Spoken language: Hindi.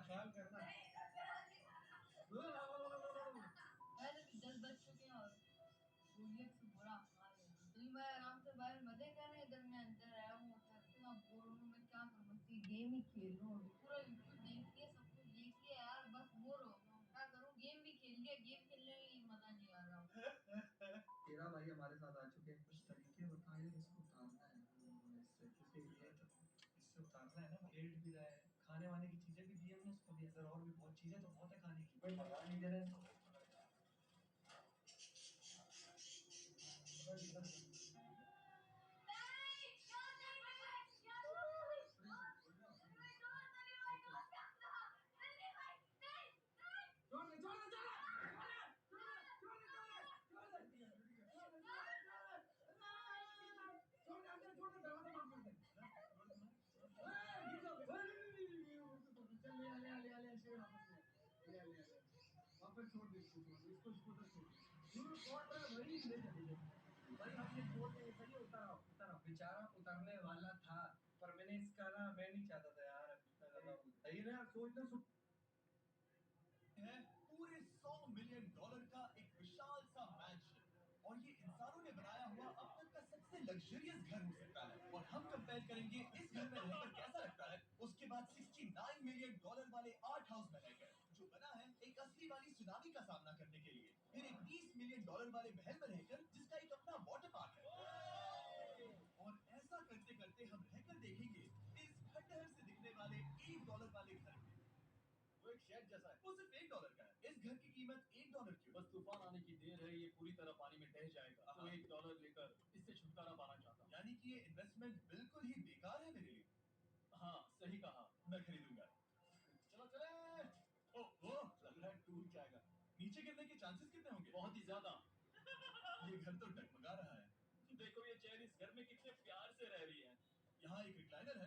ख्याल करना। पहले भी 10 बज चुके हैं और बोरियत से बुरा हाल है। तो मैं आराम से बाहर मजे कर रहे, इधर मैं अंदर आया हूँ, इतना बोर हो रहा हूँ। मैं क्या करूँ, बस ये गेम ही खेल रहा हूँ। पूरा यूट्यूब देख लिया, सब कुछ देख लिया यार, बस बोर हो गया हूँ। क्या करूँ, गेम भी खेल लिया, गेम खेलने में ही मजा नहीं आ रहा। तेरा भाई हमारे साथ आ चुके हैं, कुछ तरीके बता यार, इसको उतारना है। इससे उतारना है ना, लेट भी रहा है, खाने वाने की चीजें भी दी हमने उसको भी, अंदर और भी बहुत चीजें तो बहुत है खाने की, कोई मजा नहीं दे रहे हैं। वापस छोड़ दे इसको उधर छोड़ वही ले चले भाई, हम ये छोड़ दे, सही उतारा बेचारा उतरने वाला था, पर मैंने इसका ना, मैं नहीं चाहता था यार इतना ज्यादा सही ना, सोचना है पूरे $100 मिलियन का एक विशाल सा मैंशन, और ये इंसानों ने बनाया हुआ अब तक का सबसे लग्जरियस घर हो सकता है। और हम कंपेयर करेंगे इस घर में रहकर कैसा लगता है उसके बाद $69 मिलियन वाले आर्ट हाउस में रहकर, जो बना है एक असली वाली सुनामी का सामना करने के लिए। फिर एक $20 मिलियन वाले महल में रहकर जिसका एक अपना वाटर पार्क है। और ऐसा करते करते हम रहकर देखेंगे इस खंडहर से दिखने वाले $1 वाले घर में। वो एक शेड जैसा है, वो सिर्फ $1 का है। इस घर की कीमत $1 क्यों? बस तूफान आने की देर है, ये पूरी तरह पानी में ढह जाएगा। तो $1 लेकर इससे छुटकारा पाना चाहता हूँ। यानी कि ये इन्वेस्टमेंट बिल्कुल ही बेकार है मेरे लिए। हाँ, सही कहा, मैं खरीदूंगा। चलो चले। ओह, लग रहा है टूट जाएगा। नीचे गिरने के चांसेस कितने होंगे? बहुत ही ज्यादा। ये घर तो डगमगा रहा है। देखो ये चेयर इस घर में कितने प्यार से रह रही है। यहाँ एक रिक्लाइनर है